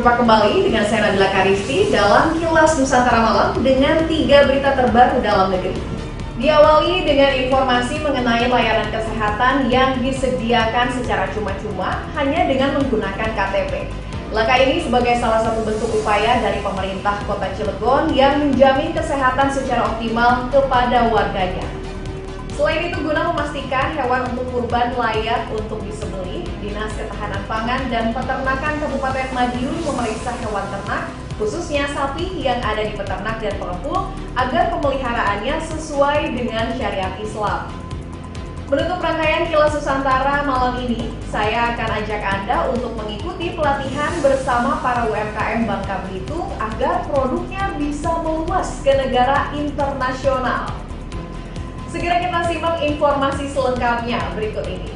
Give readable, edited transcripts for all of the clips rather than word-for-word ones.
Berjumpa kembali dengan saya Nabila Karisti dalam Kilas Nusantara Malam dengan 3 berita terbaru dalam negeri. Diawali dengan informasi mengenai layanan kesehatan yang disediakan secara cuma-cuma hanya dengan menggunakan KTP. Langkah ini sebagai salah satu bentuk upaya dari pemerintah Kota Cilegon yang menjamin kesehatan secara optimal kepada warganya. Selain itu, guna memastikan hewan untuk kurban layak untuk disembelih, Dinas Ketahanan Pangan dan Peternakan Kabupaten Madiun memeriksa hewan ternak, khususnya sapi yang ada di peternak dan pengepul, agar pemeliharaannya sesuai dengan syariat Islam. Menutup rangkaian Kilas Nusantara malam ini, saya akan ajak Anda untuk mengikuti pelatihan bersama para UMKM Bangka Belitung agar produknya bisa meluas ke negara internasional. Segera kita simak informasi selengkapnya berikut ini.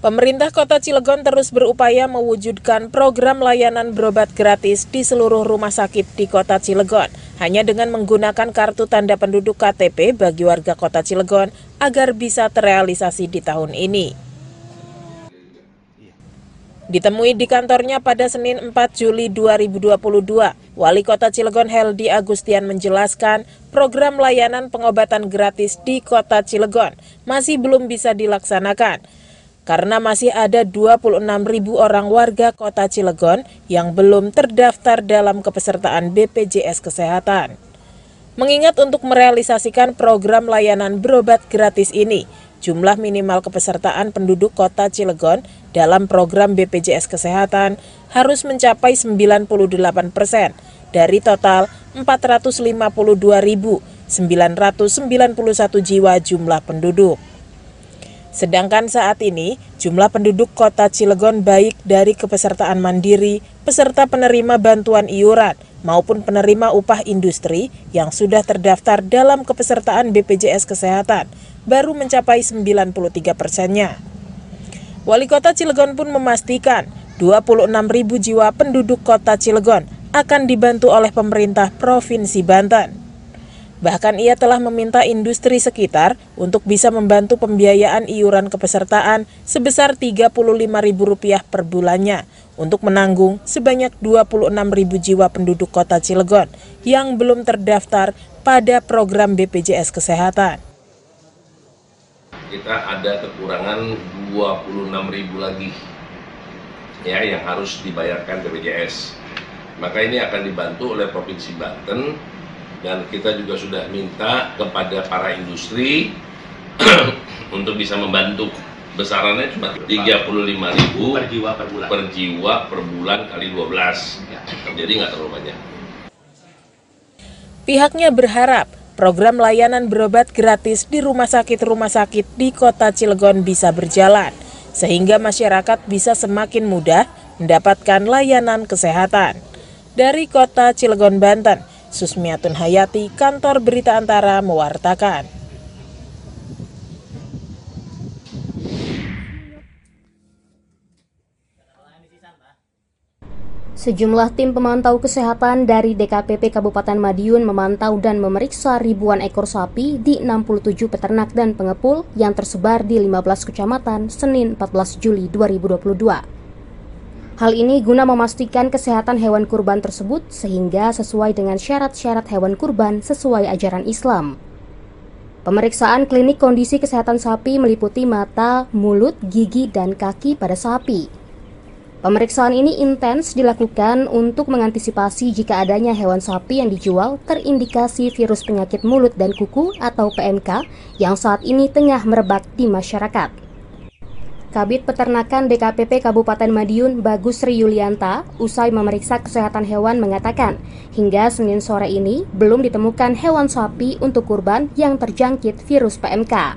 Pemerintah Kota Cilegon terus berupaya mewujudkan program layanan berobat gratis di seluruh rumah sakit di Kota Cilegon, hanya dengan menggunakan kartu tanda penduduk KTP bagi warga Kota Cilegon agar bisa terrealisasi di tahun ini. Ditemui di kantornya pada Senin 4 Juli 2022, Wali Kota Cilegon Heldi Agustian menjelaskan program layanan pengobatan gratis di Kota Cilegon masih belum bisa dilaksanakan karena masih ada 26.000 orang warga Kota Cilegon yang belum terdaftar dalam kepesertaan BPJS Kesehatan. Mengingat untuk merealisasikan program layanan berobat gratis ini, jumlah minimal kepesertaan penduduk Kota Cilegon dalam program BPJS Kesehatan harus mencapai 98% dari total 452.991 jiwa jumlah penduduk. Sedangkan saat ini, jumlah penduduk Kota Cilegon baik dari kepesertaan mandiri, peserta penerima bantuan iuran, maupun penerima upah industri yang sudah terdaftar dalam kepesertaan BPJS Kesehatan, baru mencapai 93%-nya. Wali Kota Cilegon pun memastikan 26.000 jiwa penduduk Kota Cilegon akan dibantu oleh pemerintah Provinsi Banten. Bahkan ia telah meminta industri sekitar untuk bisa membantu pembiayaan iuran kepesertaan sebesar Rp35.000 per bulannya untuk menanggung sebanyak 26.000 jiwa penduduk Kota Cilegon yang belum terdaftar pada program BPJS Kesehatan. Kita ada kekurangan 26.000 lagi ya yang harus dibayarkan BPJS. Maka ini akan dibantu oleh Provinsi Banten. Dan kita juga sudah minta kepada para industri untuk bisa membantu. Besarannya cuma 35.000 per jiwa per bulan kali 12. Jadi nggak terlalu banyak. Pihaknya berharap program layanan berobat gratis di rumah sakit di Kota Cilegon bisa berjalan, sehingga masyarakat bisa semakin mudah mendapatkan layanan kesehatan. Dari Kota Cilegon, Banten, Susmiatun Hayati, Kantor Berita Antara mewartakan. Sejumlah tim pemantau kesehatan dari DKPP Kabupaten Madiun memantau dan memeriksa ribuan ekor sapi di 67 peternak dan pengepul yang tersebar di 15 kecamatan Senin 14 Juli 2022. Hal ini guna memastikan kesehatan hewan kurban tersebut sehingga sesuai dengan syarat-syarat hewan kurban sesuai ajaran Islam. Pemeriksaan klinik kondisi kesehatan sapi meliputi mata, mulut, gigi, dan kaki pada sapi. Pemeriksaan ini intens dilakukan untuk mengantisipasi jika adanya hewan sapi yang dijual terindikasi virus penyakit mulut dan kuku atau PMK yang saat ini tengah merebak di masyarakat. Kabid Peternakan DKPP Kabupaten Madiun Bagus Sri Yulianta usai memeriksa kesehatan hewan mengatakan hingga Senin sore ini belum ditemukan hewan sapi untuk kurban yang terjangkit virus PMK.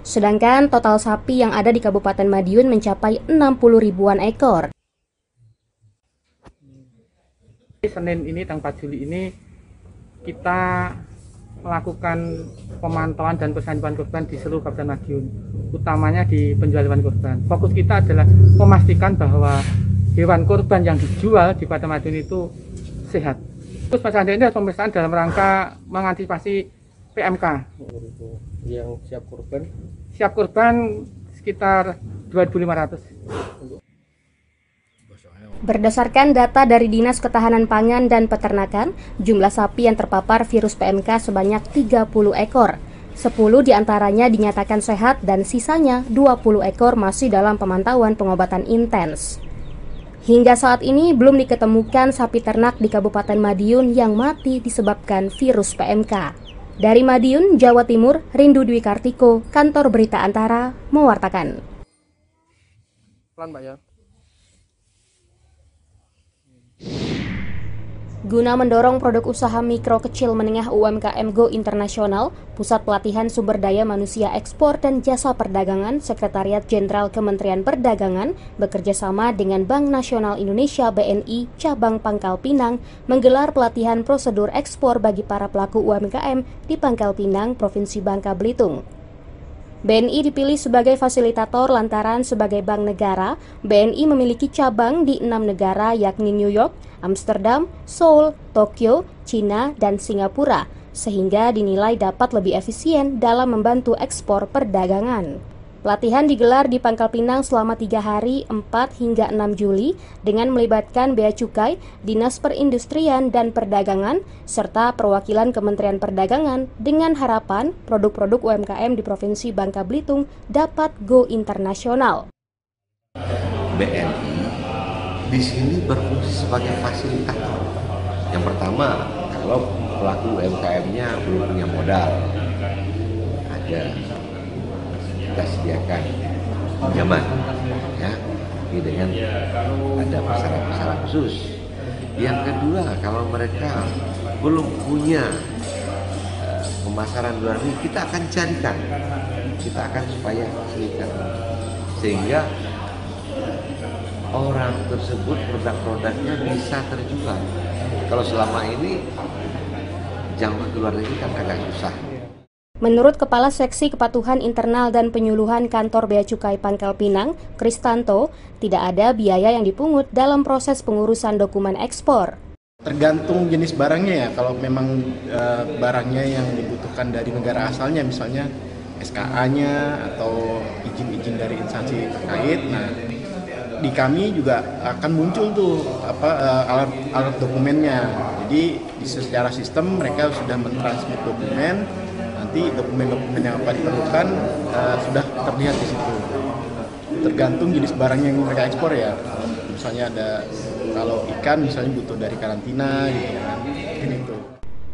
Sedangkan total sapi yang ada di Kabupaten Madiun mencapai 60 ribuan ekor. Senin ini tanggal 4 Juli ini kita melakukan pemantauan dan persalinan kurban di seluruh Kabupaten Madiun, utamanya di penjual hewan kurban. Fokus kita adalah memastikan bahwa hewan kurban yang dijual di Kabupaten Madiun itu sehat. Terus pada ini ada pemeriksaan dalam rangka mengantisipasi PMK. Yang siap kurban? Siap kurban sekitar 2.500. Berdasarkan data dari Dinas Ketahanan Pangan dan Peternakan, jumlah sapi yang terpapar virus PMK sebanyak 30 ekor. 10 diantaranya dinyatakan sehat dan sisanya 20 ekor masih dalam pemantauan pengobatan intens. Hingga saat ini belum diketemukan sapi ternak di Kabupaten Madiun yang mati disebabkan virus PMK. Dari Madiun, Jawa Timur, Rindu Dwi Kartiko, Kantor Berita Antara, mewartakan. Pelan, Pak, ya. Guna mendorong produk usaha mikro kecil menengah UMKM Go Internasional, Pusat Pelatihan Sumber Daya Manusia Ekspor dan Jasa Perdagangan Sekretariat Jenderal Kementerian Perdagangan bekerjasama dengan Bank Nasional Indonesia BNI Cabang Pangkal Pinang menggelar pelatihan prosedur ekspor bagi para pelaku UMKM di Pangkal Pinang, Provinsi Bangka Belitung. BNI dipilih sebagai fasilitator lantaran sebagai bank negara, BNI memiliki cabang di 6 negara yakni New York, Amsterdam, Seoul, Tokyo, China, dan Singapura, sehingga dinilai dapat lebih efisien dalam membantu ekspor perdagangan. Pelatihan digelar di Pangkal Pinang selama 3 hari 4 hingga 6 Juli dengan melibatkan Bea Cukai, Dinas Perindustrian dan Perdagangan, serta perwakilan Kementerian Perdagangan dengan harapan produk-produk UMKM di Provinsi Bangka Belitung dapat go internasional. BNI di sini berfungsi sebagai fasilitator. Yang pertama, kalau pelaku UMKM-nya belum punya modal, ada kita sediakan pinjaman, ya, ini dengan ada pasaran-pasaran khusus. Yang kedua, kalau mereka belum punya pemasaran luar negeri, kita akan carikan, kita akan supaya fasilitasi sehingga orang tersebut produk-produknya bisa terjual. Kalau selama ini jauh ke luar negeri kan agak susah. Menurut Kepala Seksi Kepatuhan Internal dan Penyuluhan Kantor Bea Cukai Pangkal Pinang, Kristanto, tidak ada biaya yang dipungut dalam proses pengurusan dokumen ekspor. Tergantung jenis barangnya ya, kalau memang barangnya yang dibutuhkan dari negara asalnya, misalnya SKA-nya atau izin-izin dari instansi terkait, nah di kami juga akan muncul tuh alat dokumennya. Jadi secara sistem mereka sudah mentransmit dokumen, nanti dokumen-dokumen yang apa diperlukan sudah terlihat di situ. Tergantung jenis barang yang mereka ekspor ya. Misalnya ada kalau ikan misalnya butuh dari karantina gitu kan. Gitu.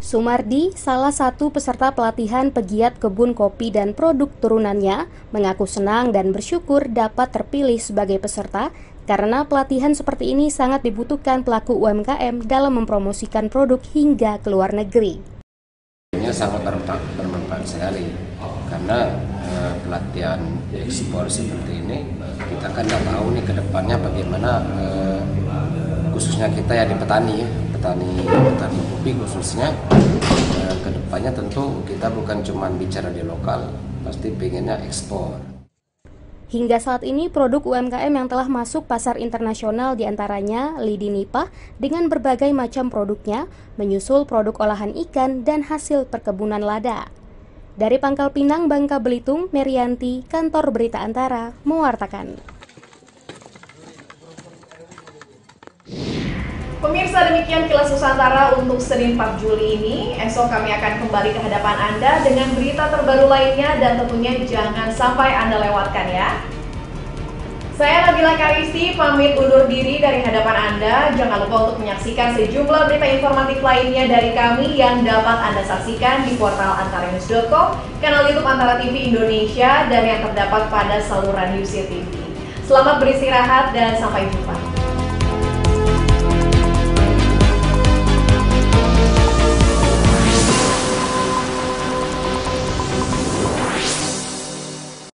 Sumardi, salah satu peserta pelatihan pegiat kebun kopi dan produk turunannya, mengaku senang dan bersyukur dapat terpilih sebagai peserta karena pelatihan seperti ini sangat dibutuhkan pelaku UMKM dalam mempromosikan produk hingga ke luar negeri. Ini sangat bermanfaat sekali karena pelatihan ekspor seperti ini kita kan nggak tahu nih ke depannya bagaimana khususnya kita ya di petani kopi khususnya ke depannya tentu kita bukan cuma bicara di lokal, pasti pengennya ekspor. Hingga saat ini produk UMKM yang telah masuk pasar internasional diantaranya lidi nipah dengan berbagai macam produknya, menyusul produk olahan ikan dan hasil perkebunan lada. Dari Pangkal Pinang, Bangka Belitung, Merianti, Kantor Berita Antara, mewartakan. Pemirsa, demikian Kilas Nusantara untuk Senin 4 Juli ini. Esok kami akan kembali ke hadapan Anda dengan berita terbaru lainnya dan tentunya jangan sampai Anda lewatkan ya. Saya Nabila Karisti pamit undur diri dari hadapan Anda. Jangan lupa untuk menyaksikan sejumlah berita informatif lainnya dari kami yang dapat Anda saksikan di portal antaranews.com, kanal YouTube Antara TV Indonesia, dan yang terdapat pada saluran UC TV. Selamat beristirahat dan sampai jumpa.